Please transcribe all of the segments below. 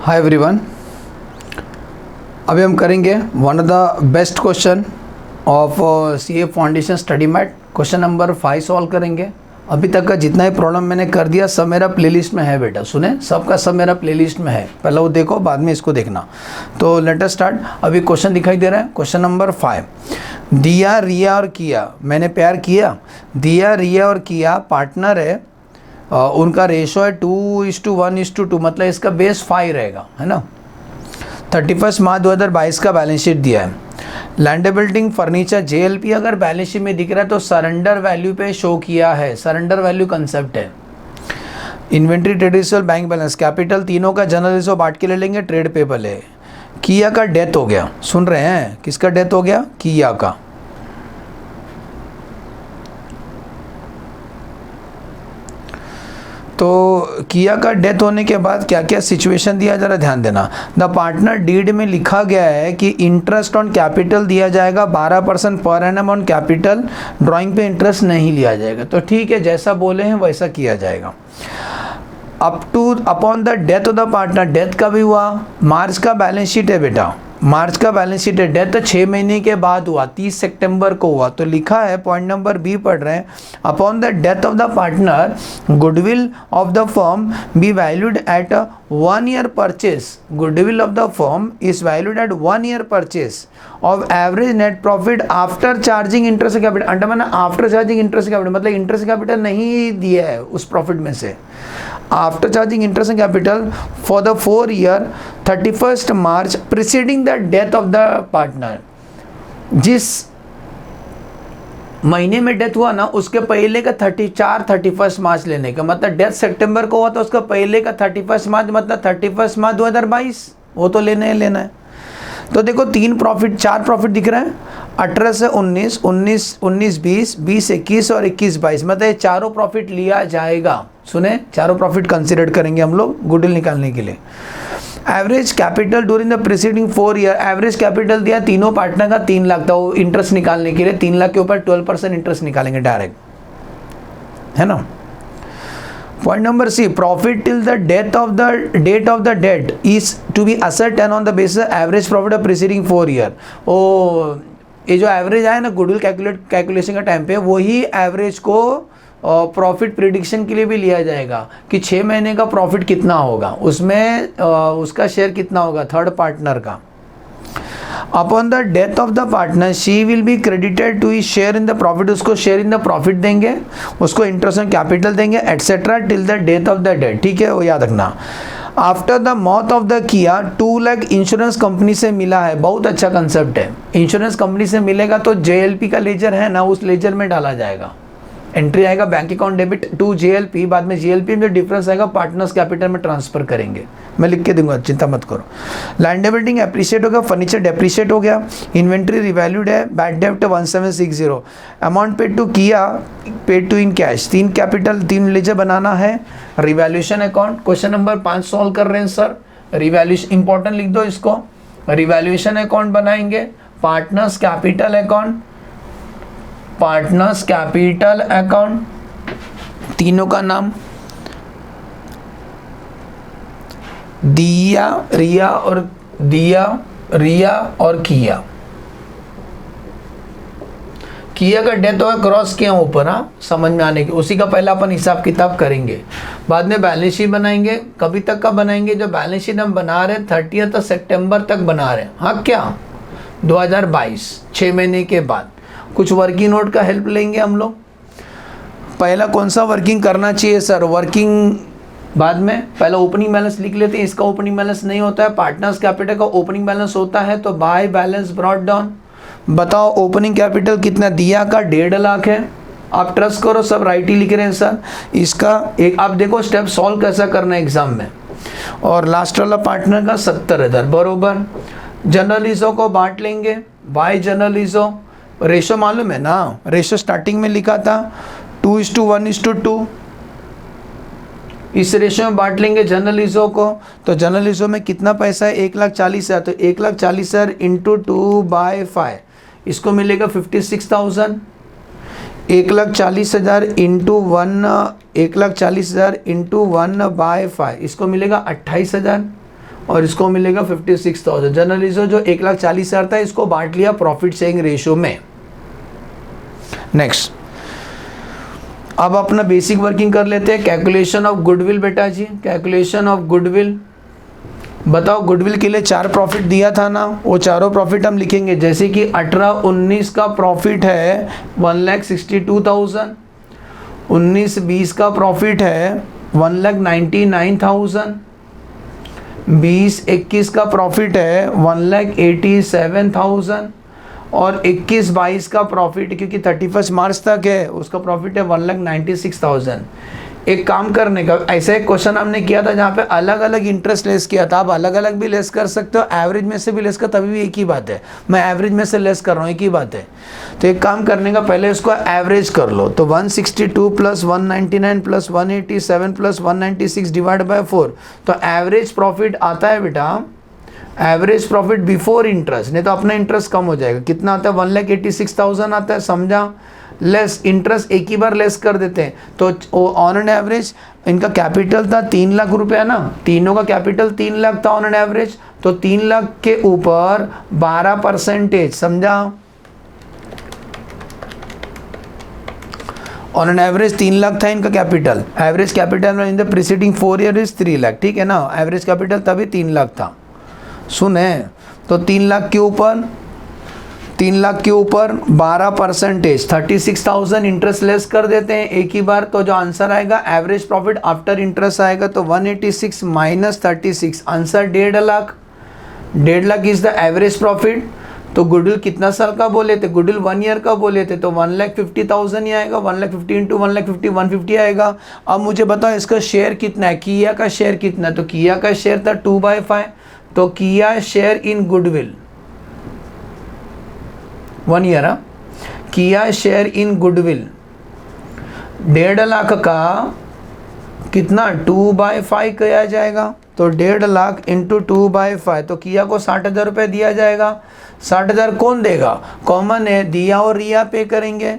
Hi everyone, अभी हम करेंगे one of the best question of CA foundation study mat. Question number 5 solve करेंगे। अभी तक का जितना ही प्रॉब्लम मैंने कर दिया सब मेरा प्लेलिस्ट में है बेटा, सुने, सबका सब मेरा प्लेलिस्ट में है। पहले वो देखो, बाद में इसको देखना। तो लेट अस स्टार्ट। अभी क्वेश्चन दिखाई दे रहा है, क्वेश्चन नंबर 5। दिया, रिया और किया, मैंने प्यार किया। दिया, रिया और किया पार्टनर है, उनका रेशो है 2:1:2, मतलब इसका बेस 5 रहेगा, है ना। 31 मार्च 2022 का बैलेंस शीट दिया है। लैंड बिल्डिंग फर्नीचर जेएलपी अगर बैलेंस शीट में दिख रहा है तो सरेंडर वैल्यू पे शो किया है, सरेंडर वैल्यू कंसेप्ट है। Inventory, trade receivable, bank balance, capital, तीनों का जनरल रिजर्व बांट के ले लेंगे। ट्रेड पेबल है। किया का डेथ हो गया, सुन रहे हैं, किसका डेथ हो गया? किया का। तो किया का डेथ होने के बाद क्या क्या सिचुएशन दिया, जरा ध्यान देना। द पार्टनर डीड में लिखा गया है कि इंटरेस्ट ऑन कैपिटल दिया जाएगा 12% per annum on capital, drawing पे इंटरेस्ट नहीं लिया जाएगा। तो ठीक है, जैसा बोले हैं वैसा किया जाएगा। Upon the death of the partner, death का भी हुआ, मार्च का बैलेंस शीट है बेटा, मार्च का बैलेंस शीट है। डेथ 6 महीने के बाद हुआ, 30 सितंबर को हुआ। तो लिखा है, पॉइंट नंबर बी पढ़ रहे हैं, upon the death of the partner goodwill of the firm be valued at 1 year purchase. Goodwill of the firm is valued at 1 year purchase of average net profit after charging interest capital. अंडरमैन after charging interest capital, मतलब interest capital नहीं दिया है उस profit में से। After charging interest capital for the 4 year 31st March preceding the death of the partner. जिस महीने में डेथ हुआ ना, उसके पहले का 31 मार्च लेने का, मतलब डेथ सितंबर को हुआ तो उसका पहले का 31 मार्च, मतलब 31 मार्च 2022, वो तो लेना है। तो देखो 4 प्रॉफिट दिख रहे हैं, 18 से 19, 19-20, 20-21 और 21-22, मतलब ये चारों प्रॉफिट लिया जाएगा। सुने, चारों प्रॉफिट कंसिडर करेंगे हम लोग गुडविल निकालने के लिए। Average capital during the preceding 4 year, average capital दिया तीनों पार्टनर का 3 लाख था। वो इंटरेस्ट निकालने के लिए 3 लाख के ऊपर 12% इंटरेस्ट निकालेंगे डायरेक्ट, है ना। Point number c, profit till the date of the date is to be ascertain on the basis average profit of preceding 4 year। ओ, ये जो एवरेज आया ना गुडविल कैलकुलेशन का टाइम पे, वही एवरेज को प्रॉफिट प्रिडिक्शन के लिए भी लिया जाएगा कि 6 महीने का प्रॉफिट कितना होगा, उसमें उसका शेयर कितना होगा थर्ड पार्टनर का। Upon the death of the partner she will be credited to he share in the profit, उसको शेयर इन द प्रॉफिट देंगे, उसको इंटरेस्ट ऑन कैपिटल देंगे, etcetera till the death of the date. ठीक है, वो याद रखना। आफ्टर द मौत ऑफ द किया 2 लाख इंश्योरेंस कंपनी से मिला है। बहुत अच्छा कंसेप्ट है। इंश्योरेंस कंपनी से मिलेगा तो जेएलपी का लेजर है ना, उस लेजर में डाला जाएगा। एंट्री आएगा bank account debit to JLP, बाद में जेएलपी में जो डिफरेंस आएगा पार्टनर्स कैपिटल में ट्रांसफर करेंगे। मैं लिख के दूंगा, चिंता मत करो। लैंड बिल्डिंग एप्रिशिएट हो गया, फर्नीचर डेप्रिशिएट हो गया, इन्वेंट्री रिवैल्यूड है, बैड डेब्ट 1760, अमाउंट पेड टू किया, paid to in cash. 3 ledger बनाना है। Revaluation account, question number 5 solve कर रहे हैं सर। रिवैल्यूएशन इंपॉर्टेंट लिख दो इसको। रिवैल्यूएशन अकाउंट बनाएंगे, partners capital account, partners capital account, तीनों का नाम दिया, रिया और किया। किया का डेथ होगा, क्रॉस किया ऊपर, हाँ, समझ में आने की, उसी का पहला अपन हिसाब किताब करेंगे। बाद में बैलेंस शीट बनाएंगे। कभी तक का बनाएंगे? जो बैलेंस शीट हम बना रहे 30 सितंबर तक बना रहे हैं, हाँ क्या, 2022, 6 महीने के बाद। कुछ वर्किंग नोट का हेल्प लेंगे हम लोग। पहला कौन सा वर्किंग करना चाहिए सर? वर्किंग बाद में, पहला ओपनिंग बैलेंस लिख लेते हैं। इसका ओपनिंग बैलेंस नहीं होता है, पार्टनर्स कैपिटल का ओपनिंग बैलेंस होता है, तो बाय बैलेंस ब्रॉट डाउन। बताओ ओपनिंग कैपिटल कितना? दिया का 1.5 लाख है। आप ट्रस्ट करो, सब राइट ही लिख रहे हैं सर। इसका एक आप देखो स्टेप सॉल्व कैसा करना है एग्जाम में। और लास्ट वाला पार्टनर का 70,000 बरोबर। जर्नलिज्म को बांट लेंगे बाय जर्नलिज्म। रेशो मालूम है ना, रेशो स्टार्टिंग में लिखा था 2:1:2। इस रेशो में बांट लेंगे जर्नलिज्म को। तो जर्नलिज्म में कितना पैसा है? 1,40,000, तो 1,40,000 इंटू 2/5, इसको मिलेगा 56,000। 1,40,000 इंटू 1, 1,40,000 इंटू 1/5, इसको मिलेगा 28,000। और इसको मिलेगा 56,000। जनरल रिजर्व जो 1,40,000 था इसको बांट लिया प्रॉफिट शेयरिंग रेशियो में। नेक्स्ट, अब अपना बेसिक वर्किंग कर लेते हैं। कैलकुलेशन ऑफ गुडविल बेटा जी, कैलकुलेशन ऑफ गुडविल। बताओ गुडविल के लिए 4 प्रॉफिट दिया था ना, वो चारों प्रॉफिट हम लिखेंगे। जैसे कि 18-19 का प्रॉफिट है 1,62,000, 19-20 का प्रॉफिट है 1,99,000, 20-21 का प्रॉफिट है 1,87,000 और 21-22 का प्रॉफिट, क्योंकि 31 मार्च तक है, उसका प्रॉफिट है 1,96,000। एक काम करने का, ऐसा एक क्वेश्चन हमने किया था जहाँ पे अलग अलग इंटरेस्ट लेस किया था। आप अलग अलग भी लेस कर सकते हो, एवरेज में से भी लेस कर, तभी भी एक ही बात है। मैं एवरेज में से लेस कर रहा हूँ, एक ही बात है। तो एक काम करने का, पहले उसको एवरेज कर लो। तो 162 plus 199 plus 187 plus 196 divide by 4, तो एवरेज प्रॉफिट आता है बेटा, एवरेज प्रॉफिट बिफोर इंटरेस्ट, नहीं तो अपना इंटरेस्ट कम हो जाएगा। कितना आता है? 1,86,000 आता है, समझा। लेस इंटरेस्ट एक ही बार लेस कर देते हैं, तो ऑन एन एवरेज इनका कैपिटल था 3 लाख रुपया ना, तीनों का कैपिटल 3 लाख था ऑन एन एवरेज, तो 3 लाख के ऊपर 12%, समझा। ऑन एन एवरेज 3 लाख था इनका capital. Average capital in the preceding 4 year is 3 lakh, ठीक है ना। एवरेज कैपिटल तभी 3 लाख था, सुने। तो 3 लाख के ऊपर 12%, 36,000 इंटरेस्ट लेस कर देते हैं एक ही बार। तो जो आंसर आएगा एवरेज प्रॉफिट आफ्टर इंटरेस्ट आएगा, तो 186 minus 36, answer 1.5 lakh. 1.5 lakh is the average profit. तो गुडविल कितना साल का बोले थे? गुडविल 1 ईयर का बोले थे, तो 1,50,000 ही आएगा। 1,50,000 इंटू 1,50,000 150 आएगा। अब मुझे बताओ इसका शेयर कितना है, किया का शेयर कितना है? तो किया का शेयर था 2/5, तो किया शेयर इन गुडविल 1 ईयर, किया शेयर इन गुडविल 1.5 लाख का कितना 2/5 किया जाएगा, तो 1.5 लाख इंटू 2/5, तो किया को 60,000 रुपये दिया जाएगा। 60,000 कौन देगा? कॉमन है, दिया और रिया पे करेंगे।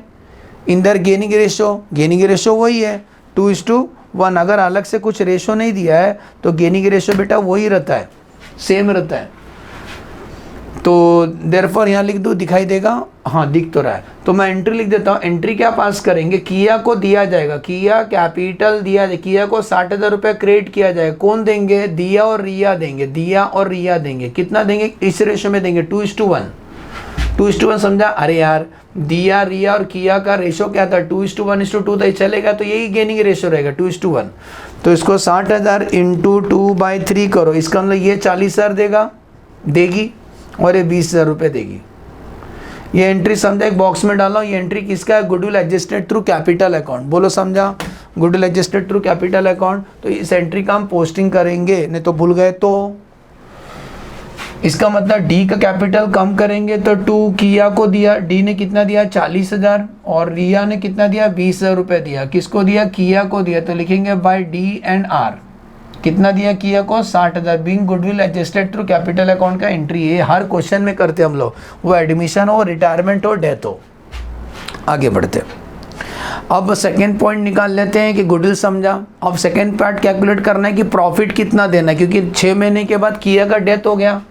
इंदर गेनिंग रेशो वही है 2:1। अगर अलग से कुछ रेशो नहीं दिया है तो गेनिंग रेशो बेटा वही रहता है, सेम रहता है। तो देयरफॉर यहाँ लिख दो, दिखाई देगा, हाँ दिख तो रहा है। तो मैं एंट्री लिख देता हूँ। एंट्री क्या पास करेंगे? किया को दिया जाएगा, किया कैपिटल दिया जाए, किया को 60,000 रुपये क्रेडिट किया जाएगा। कौन देंगे? दिया और रिया देंगे, दिया और रिया देंगे। कितना देंगे? इस रेशो में देंगे 2:1। 2:1 समझा? अरे यार दिया रिया और किया का रेशो क्या था? 2:1:2 था, चलेगा। तो यही गेनिंग रेशो रहेगा 2:1। तो इसको 60,000 इंटू 2/3 करो, इसका मतलब ये 40,000 देगी और ये 20,000 रुपये देगी। ये एंट्री समझा, एक बॉक्स में डालो। ये एंट्री किसका है? Goodwill adjusted through capital account. बोलो समझा? Goodwill adjusted through capital account. तो इस एंट्री का हम पोस्टिंग करेंगे, नहीं तो भूल गए तो। इसका मतलब डी का कैपिटल कम करेंगे, तो 2 किया को दिया, डी ने कितना दिया? 40,000, और रिया ने कितना दिया? 20,000 रुपये दिया। किसको दिया? किया को दिया। तो लिखेंगे बाय डी एंड आर। कितना दिया किया को? 60,000। Being goodwill adjusted through capital account का एंट्री है, हर क्वेश्चन में करते हम लोग, वो एडमिशन हो, रिटायरमेंट हो, डेथ हो। आगे बढ़ते। अब सेकेंड पॉइंट निकाल लेते हैं कि गुडविल समझा। अब सेकेंड पार्ट कैलकुलेट करना है कि प्रॉफिट कितना देना है, क्योंकि 6 महीने के बाद किया का डेथ हो गया।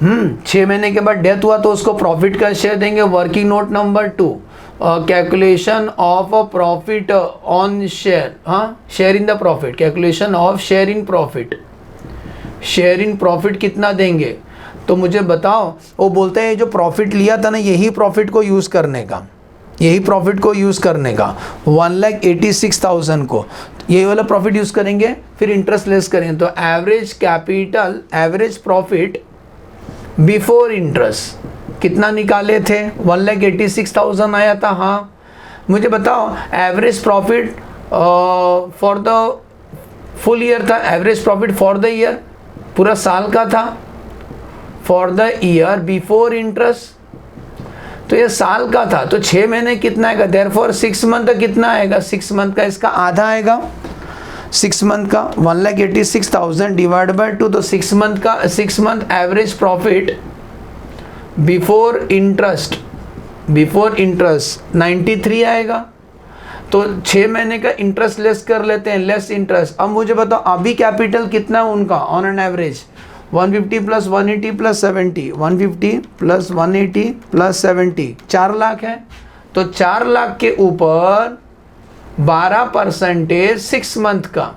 6 महीने के बाद डेथ हुआ तो उसको प्रॉफिट का शेयर देंगे। Working note number 2, calculation of profit on share, हाँ share in the profit, calculation of share in profit. Share in profit कितना देंगे? तो मुझे बताओ। वो बोलते हैं जो प्रॉफिट लिया था ना, यही प्रॉफिट को यूज़ करने का, यही प्रॉफिट को यूज़ करने का 1,86,000 को यही वाला प्रॉफिट यूज़ करेंगे, फिर इंटरेस्ट लेस करेंगे। तो average capital, average profit before interest कितना निकाले थे? 1,86,000 आया था। हाँ मुझे बताओ average profit for the full year था, average profit for the year पूरा साल का था, for the year before interest, तो ये साल का था। तो 6 महीने कितना आएगा? देयरफॉर 6 मंथ कितना आएगा? 6 मंथ का इसका आधा आएगा। 6 मंथ का 1,86,000 डिवाइड बाय 2, तो 6 मंथ का 6 month average profit before interest 93 आएगा। तो 6 महीने का इंटरेस्ट लेस कर लेते हैं, लेस इंटरेस्ट। अब मुझे बताओ अभी कैपिटल कितना है उनका on an average, 150 plus 180 plus 70, 150 plus 180 plus 70, 4 lakh है। तो 4 लाख के ऊपर 12% 6 मंथ का,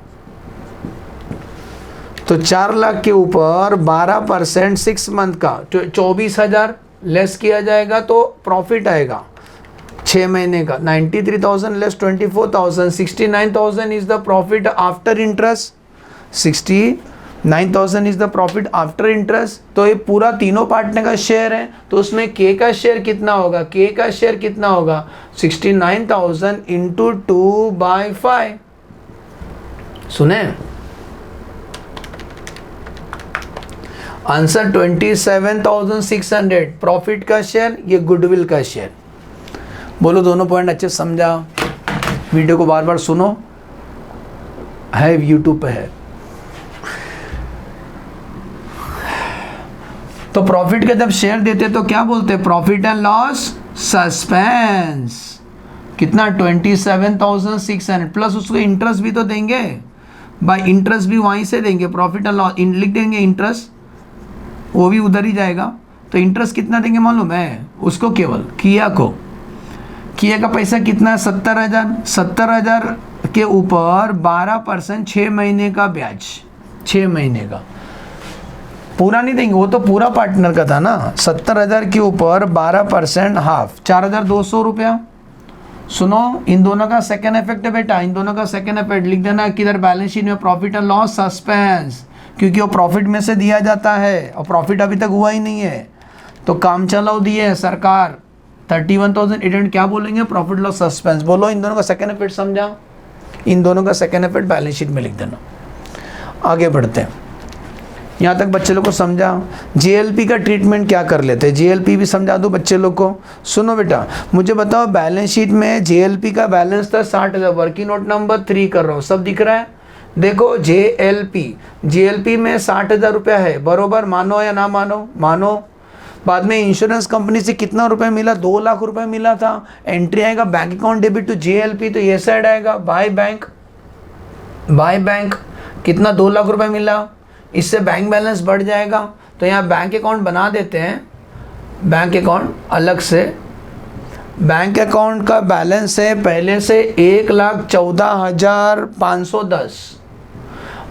तो 4 लाख के ऊपर 12% 6 मंथ का 24,000 लेस किया जाएगा तो प्रॉफिट आएगा 6 महीने का। 93,000 less 24,000, 69,000 is the profit after interest, 69,000 is the profit after interest. तो ये पूरा तीनों पार्टनर का शेयर है, तो उसमें के का शेयर कितना होगा, के का शेयर कितना होगा 69,000 इंटू 2/5। सुने आंसर 27,600 प्रॉफिट का शेयर, ये गुडविल का शेयर। बोलो दोनों पॉइंट अच्छे समझा, वीडियो को बार बार सुनो, है यूट्यूब पे है। तो प्रॉफिट का जब शेयर देते तो क्या बोलते हैं, प्रॉफिट एंड लॉस सस्पेंस। कितना 27,600 प्लस उसको इंटरेस्ट भी तो देंगे, बाय इंटरेस्ट भी वहीं से देंगे, प्रॉफिट एंड लॉस लिख देंगे, इंटरेस्ट वो भी उधर ही जाएगा। तो इंटरेस्ट कितना देंगे मालूम है उसको, केवल किया को, किया का पैसा कितना है 70,000, 70,000 के ऊपर 12% 6 महीने का ब्याज, 6 महीने का पूरा नहीं देंगे, वो तो पूरा पार्टनर का था ना। 70,000 के ऊपर 12% हाफ, 4,200 रुपया। सुनो इन दोनों का सेकेंड इफेक्ट है बेटा, इन दोनों का सेकेंड इफेक्ट लिख देना किधर बैलेंस शीट में, प्रॉफिट एंड लॉस सस्पेंस, क्योंकि वो प्रॉफिट में से दिया जाता है और प्रॉफिट अभी तक हुआ ही नहीं है। तो काम चलाओ दिए है सरकार 31,800, क्या बोलेंगे, प्रॉफिट लॉस सस्पेंस। बोलो इन दोनों का सेकेंड इफेक्ट समझा, इन दोनों का सेकेंड इफेक्ट बैलेंस शीट में लिख देना। आगे बढ़ते हैं, यहाँ तक बच्चे लोग को समझा। जेएलपी का ट्रीटमेंट क्या कर लेते हैं, जेएलपी भी समझा दो बच्चे लोग को। सुनो बेटा मुझे बताओ, बैलेंस शीट में जेएलपी का बैलेंस था 60,000, वर्किंग नोट नंबर 3 कर रहा हूँ, सब दिख रहा है। देखो जेएलपी में 60,000 रुपया है, बरोबर, मानो या ना मानो, मानो। बाद में इंश्योरेंस कंपनी से कितना रुपए मिला, 2 लाख रुपए मिला था। एंट्री आएगा bank account debit to JLP, तो ये साइड आएगा बाय बैंक, कितना 2 लाख रुपए मिला, इससे बैंक बैलेंस बढ़ जाएगा। तो यहाँ बैंक अकाउंट बना देते हैं, बैंक अकाउंट अलग से। बैंक अकाउंट का बैलेंस है पहले से 1,14,510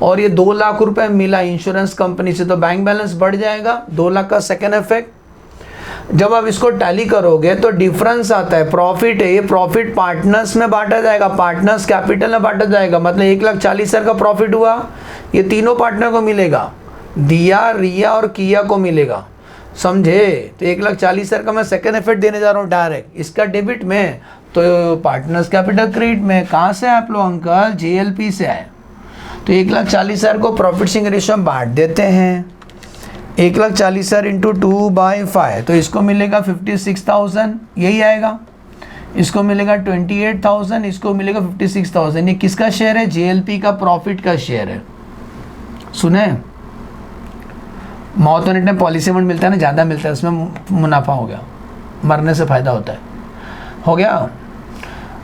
और ये 2 लाख रुपए मिला इंश्योरेंस कंपनी से, तो बैंक बैलेंस बढ़ जाएगा, 2 लाख का सेकेंड इफेक्ट। जब आप इसको टैली करोगे तो डिफरेंस आता है, प्रॉफिट है, ये प्रॉफिट पार्टनर्स में बांटा जाएगा, पार्टनर्स कैपिटल में बांटा जाएगा, मतलब 1,40,000 का प्रॉफिट हुआ, ये तीनों पार्टनर को मिलेगा, दिया, रिया और किया को मिलेगा, समझे। तो 1,40,000 का मैं सेकेंड इफेक्ट देने जा रहा हूँ डायरेक्ट, इसका डेबिट में, तो पार्टनर्स कैपिटल क्रेडिट में। कहाँ से आप लोग अंकल, जेएलपी से आए। तो 1,40,000 को प्रॉफिट शेयरिंग रेशियो में बांट देते हैं, 1,40,000 इंटू 2/5, तो इसको मिलेगा 56,000, यही आएगा। इसको मिलेगा 28,000, इसको मिलेगा 56,000। ये किसका शेयर है, जेएलपी का प्रॉफिट का शेयर है। सुने, मौत होने में पॉलिसी अमाउंट मिलता है ना, ज़्यादा मिलता है, उसमें मुनाफा हो गया, मरने से फ़ायदा होता है, हो गया।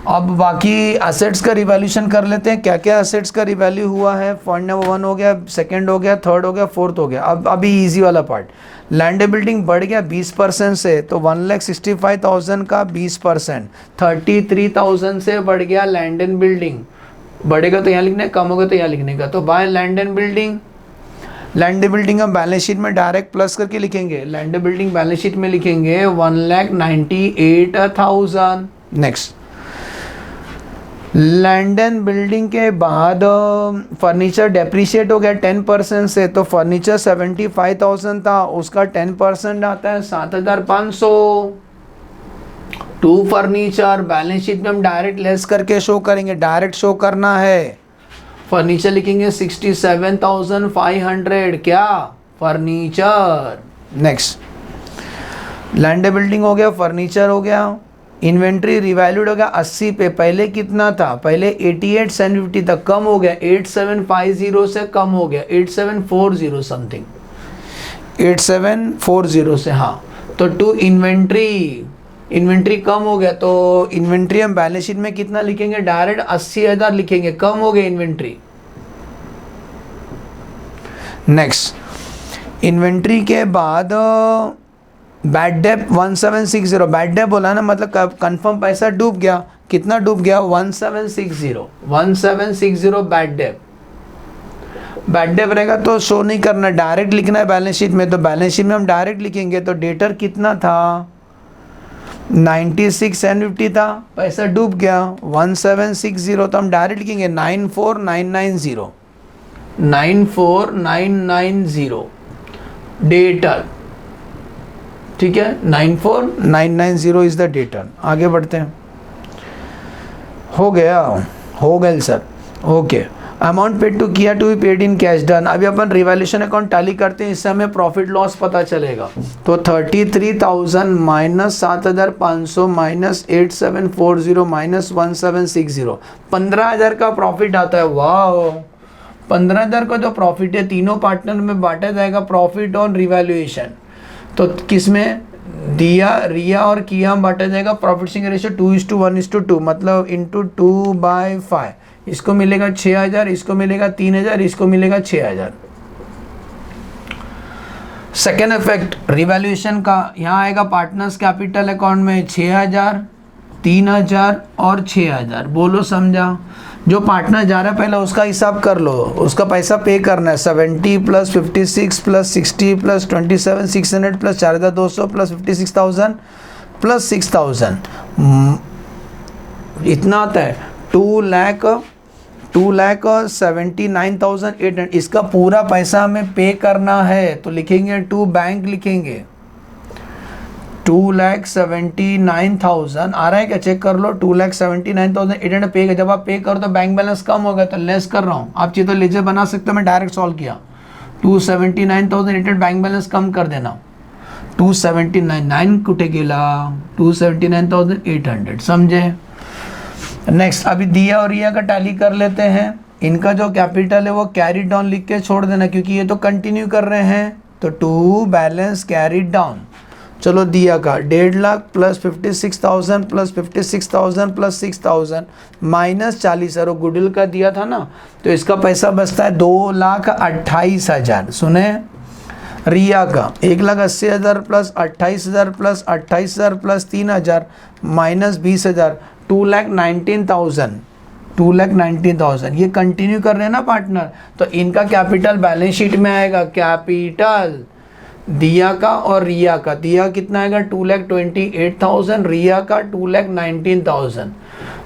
अब बाकी एसेट्स का रिवैल्यूएशन कर लेते हैं, क्या क्या एसेट्स का रिवैल्यू हुआ है। पॉइंट नंबर 1 हो गया, सेकंड हो गया, थर्ड हो गया, फोर्थ हो गया। अब अभी इजी वाला पार्ट, लैंड बिल्डिंग बढ़ गया 20% से, तो 1,65,000 का 20%, 33,000 से बढ़ गया लैंड एंड बिल्डिंग। बढ़ेगा तो यहाँ लिखने, कम होगा तो यहाँ लिखने का। तो by land and building, land building हम बैलेंस शीट में डायरेक्ट प्लस करके लिखेंगे, लैंड बिल्डिंग बैलेंस शीट में लिखेंगे 1,98,000। नेक्स्ट, लैंड एंड बिल्डिंग के बाद फर्नीचर डेप्रिशिएट हो गया 10% से, तो फर्नीचर 75,000 था, उसका 10% आता है 7,500। टू फर्नीचर बैलेंस शीट में हम डायरेक्ट लेस करके शो करेंगे, डायरेक्ट शो करना है। फर्नीचर लिखेंगे 67,500, क्या, फर्नीचर। नेक्स्ट, लैंड बिल्डिंग हो गया, फर्नीचर हो गया। इन्वेंट्री रिवैल्यूड हो गया 80 पे, पहले कितना था, पहले 88,750 तक, कम हो गया 8750 से कम हो गया 8740 समथिंग, 8740 से, हाँ। तो टू इन्वेंट्री इन्वेंट्री कम हो गया तो इन्वेंट्री हम बैलेंस शीट में कितना लिखेंगे, डायरेक्ट 80,000 लिखेंगे, कम हो गया इन्वेंट्री। नेक्स्ट, इन्वेंट्री के बाद बैड डेट 1760, बैड डेट बोला ना, मतलब कंफर्म पैसा डूब गया, कितना डूब गया, 1760 बैड डेट। बैड डेट रहेगा तो शो नहीं करना, डायरेक्ट लिखना है बैलेंस शीट में, तो बैलेंस शीट में हम डायरेक्ट लिखेंगे। तो डेटर कितना था, 96,50 था, पैसा डूब गया 1760, तो हम डायरेक्ट लिखेंगे 94990 डेटर, ठीक है, 94990 इज द डेटर। आगे बढ़ते हैं, हो गया, हो गया sir, okay. Amount paid to किया to be paid in cash done. अभी अपन रिवैल्यूएशन अकाउंट टैली करते हैं, इससे हमें प्रॉफिट लॉस पता चलेगा। तो 33,000 माइनस 7,500 माइनस 8740 माइनस 1760, 15,000 का प्रॉफिट आता है। वाह, 15,000 का जो प्रॉफिट है तीनों पार्टनर में बांटा जाएगा प्रॉफिट ऑन रिवैल्यूएशन। तो किस में, दिया, रिया और किया में बांटा जाएगा प्रॉफिट शेयरिंग रेशियो 2:1:2, मतलब इंटू 2/5। इसको मिलेगा 6,000, इसको मिलेगा 3,000, इसको मिलेगा 6,000। सेकेंड इफेक्ट रिवैल्यूएशन का, यहाँ आएगा पार्टनर्स कैपिटल अकाउंट में 6,000, 3,000 और 6,000। बोलो समझा? जो पार्टनर जा रहा है पहले उसका हिसाब कर लो, उसका पैसा पे करना है। 70 plus 56 plus 60 plus 27,600 plus 4,200 plus 56,000 plus 6,000, इतना आता है 2,79,800। इसका पूरा पैसा हमें पे करना है, तो लिखेंगे टू बैंक, लिखेंगे 2,79,000 आ रहा है क्या, चेक कर लो। 2,79,800 पे, जब आप पे करो तो बैंक बैलेंस कम होगा, तो लेस कर रहा हूँ। आप चाहिए तो लेजर बना सकते हो, मैं डायरेक्ट सॉल्व किया। 2,79,800 बैंक बैलेंस कम कर देना, 279 कुठे गेला, 279,800, समझे? नेक्स्ट, अभी दिया और रिया का टैली कर लेते हैं। इनका जो कैपिटल है वो कैरी डाउन लिख के छोड़ देना, क्योंकि ये तो कंटिन्यू कर रहे हैं। तो टू बैलेंस कैरी डाउन। चलो, दिया का 1.5 lakh plus 56,000 plus 56,000 plus 6,000 minus 40,000, goodwill का दिया था ना, तो इसका पैसा बचता है 2,28,000। सुने, रिया का 1,80,000 प्लस 28,000 प्लस 28,000 प्लस 3,000 माइनस 20,000, 2,19,000। ये कंटिन्यू कर रहे हैं ना पार्टनर, तो इनका कैपिटल बैलेंस शीट में आएगा। कैपिटल दिया का और रिया का, दिया कितना आएगा 2,28,000, रिया का 2,19,000।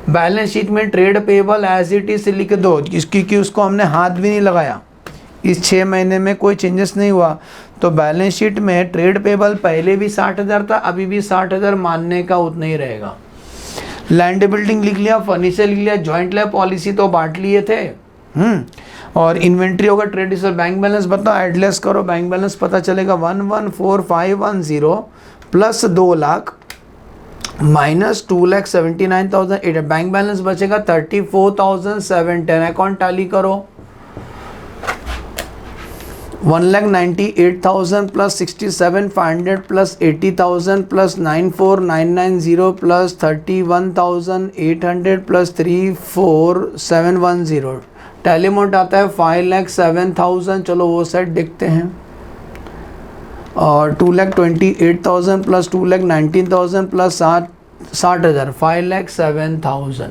बैलेंस शीट में trade payable as it is लिख दो, क्योंकि उसको हमने हाथ भी नहीं लगाया, इस 6 महीने में कोई चेंजेस नहीं हुआ। तो बैलेंस शीट में ट्रेड पेबल पहले भी 60,000 था, अभी भी 60,000 मानने का उतना ही रहेगा। लैंड बिल्डिंग लिख लिया, फर्नीचर लिख लिया, जॉइंट लैब पॉलिसी तो बांट लिए थे। और इन्वेंट्री होगा, ट्रेड रिसीव, बैंक बैलेंस बताओ, एडलेस करो, बैंक बैलेंस पता चलेगा 11,4510 plus 2 lakh minus 2,79,800, bank balance बचेगा 34,710। अकाउंट टैली करो, 1,98,000 plus 67,500 plus 80,000 plus 94,990 plus 31,800 plus 34,710। Tally amount आता है 5,07,000। चलो वो साइड देखते हैं। और 2,28,000 plus 2,19,000 plus 60,000, 5,07,000।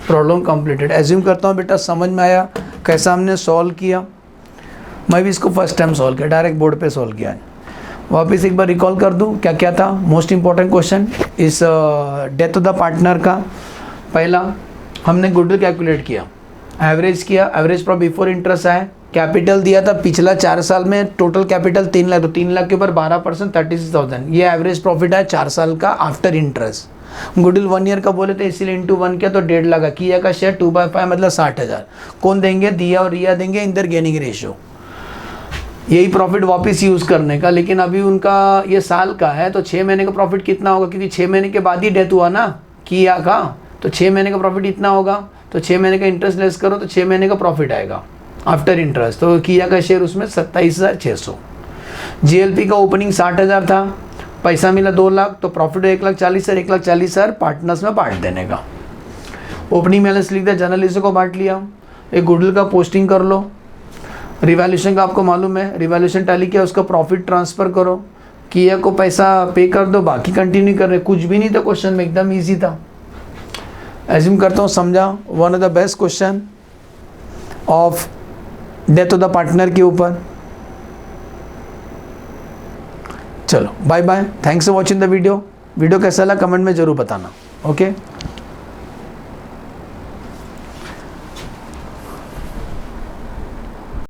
Problem completed. Assume करता हूँ बेटा समझ में आया कैसा हमने सॉल्व किया। मैं भी इसको फर्स्ट टाइम सॉल्व किया, डायरेक्ट बोर्ड पे सॉल्व किया। वापस एक बार रिकॉल कर दूं क्या क्या था। मोस्ट इंपॉर्टेंट क्वेश्चन इस डेथ ऑफ द पार्टनर का। पहला हमने गुडविल कैलकुलेट किया, एवरेज किया, एवरेज प्रॉफिट बिफोर इंटरेस्ट आया, कैपिटल दिया था पिछला 4 साल में टोटल कैपिटल 3 लाख, तो 3 लाख के ऊपर 12% 36,000, ये एवरेज प्रॉफिट है 4 साल का आफ्टर इंटरेस्ट। गुडविल 1 ईयर का बोले थे इसीलिए इंटू 1 किया, तो 1.5 लाख। किया का शेयर 2/5 मतलब 60,000। कौन देंगे, दिया और रिया देंगे, इंदर गेनिंग रेशियो। यही प्रॉफिट वापस यूज़ करने का, लेकिन अभी उनका ये साल का है तो 6 महीने का प्रॉफिट कितना होगा, क्योंकि 6 महीने के बाद ही डेथ हुआ ना किया का, तो 6 महीने का प्रॉफिट इतना होगा। तो 6 महीने का इंटरेस्ट लेस करो तो 6 महीने का प्रॉफिट आएगा आफ्टर इंटरेस्ट। तो किया का शेयर उसमें 27,600। जीएलपी का ओपनिंग 60,000 था, पैसा मिला 2 लाख तो प्रॉफिट 1,40,000 सर, 1,40,000 पार्टनर्स में बांट देने का। ओपनिंग बैलेंस लिख दिया, जर्नलिस्ट को बांट लिया, एक गुडविल का पोस्टिंग कर लो, रिवैल्यूएशन का आपको मालूम है, रिवैल्यूएशन टैली किया, उसका प्रॉफिट ट्रांसफ़र करो, किया को पैसा पे कर दो, बाकी कंटिन्यू कर रहे। कुछ भी नहीं था क्वेश्चन में, एकदम ईजी था। एज्यूम करता हूँ समझा। One of the best question of death of the partner के ऊपर। चलो bye bye, thanks for watching the video. Video कैसा लगा कमेंट में ज़रूर बताना। ओके।